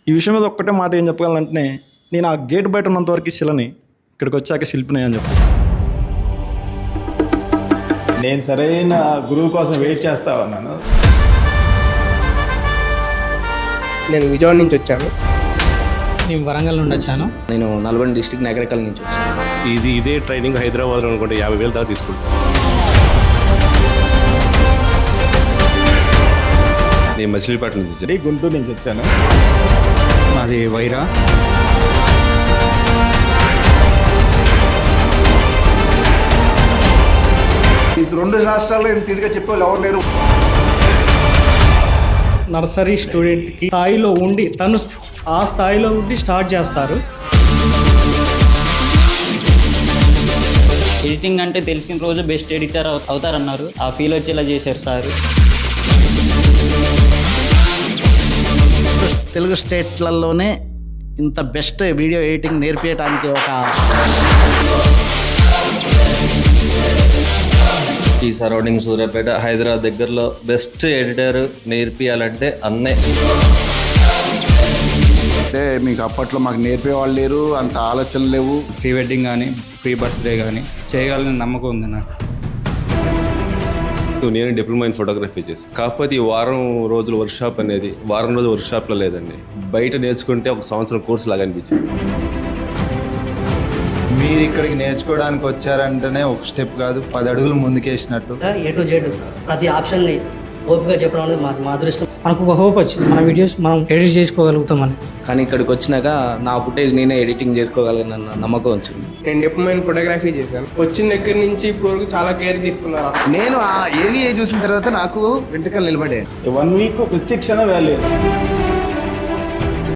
ఈ విషయం మీద ఒక్కటే మాట ఏం చెప్పగలంటే, నేను ఆ గేట్ బయట ఉన్నంత వరకు శిలని, ఇక్కడికి వచ్చాక శిల్పిని అని చెప్పాను. నేను సరైన గురువు కోసం వెయిట్ చేస్తా ఉన్నాను. నేను విజయవాడ నుంచి వచ్చాను. నేను వరంగల్ నుండి వచ్చాను. నేను నల్గొండ డిస్ట్రిక్ట్ నగరకల్ నుంచి వచ్చాను. ఇదే ట్రైనింగ్ హైదరాబాద్లో అనుకుంటే 50,000 దాకా తీసుకుంటాను. నేను మచిలీపట్నం నుంచి వచ్చాను. గుంటూరు నుంచి వచ్చాను. మాది వైరా. ఈ 2 రాష్ట్రాల్లో ఇంత ఇదిగా చెప్పేవాళ్ళు ఎవరు లేరు. నర్సరీ స్టూడెంట్కి స్థాయిలో ఉండి తను ఆ స్థాయిలో ఉండి స్టార్ట్ చేస్తారు. ఎడిటింగ్ అంటే తెలిసిన రోజు బెస్ట్ ఎడిటర్ అవుతారన్నారు. ఆ ఫీల్ వచ్చేలా చేశారు సార్. తెలుగు స్టేట్లలోనే ఇంత బెస్ట్ వీడియో ఎడిటింగ్ నేర్పించడానికి ఒక ఈ సరౌండింగ్ సూర్యాపేట హైదరాబాద్ దగ్గరలో బెస్ట్ ఎడిటర్ నేర్పియాలంటే అన్నే. అంటే మీకు అప్పట్లో మాకు నేర్పేవాళ్ళు లేరు, అంత ఆలోచనలు లేవు. ప్రీ వెడ్డింగ్ కానీ ప్రీ బర్త్డే కానీ చేయగలని నమ్మకం ఉంది నాకు. నేను డిప్లొమా ఇన్ ఫోటోగ్రఫీ చేశాను. కాకపోతే ఈ వారం రోజుల వర్క్షాప్ అనేది వారం రోజుల వర్క్షాప్లో లేదండి. బయట నేర్చుకుంటే ఒక సంవత్సరం కోర్సు లాగా అనిపించింది. మీరు ఇక్కడికి నేర్చుకోవడానికి వచ్చారంటేనే ఒక స్టెప్ కాదు 10 అడుగులు ముందుకేసినట్టు. A to Z ప్రతి ఆప్షన్ని ఓపికగా చెప్పడం అనేది మా అదృష్టం. మనకు ఒక హోప్ వచ్చింది, మన వీడియోస్ మనం ఎడిట్ చేసుకోగలుగుతామని. కానీ ఇక్కడికి వచ్చినాక నా ఫుటేజ్ నేనే ఎడిటింగ్ చేసుకోగలిగిన నమ్మకం వచ్చింది. నేను డిప్లొమా ఫోటోగ్రఫీ చేశాను. వచ్చిన దగ్గర నుంచి ఇప్పుడు వరకు చాలా కేర్ తీసుకున్నాను. నేను ఆ ఏవిఏ చూసిన తర్వాత నాకు వెంట్రుకలు నిలబడే. 1 వీక్ ప్రతి క్షణం వాల్యూ.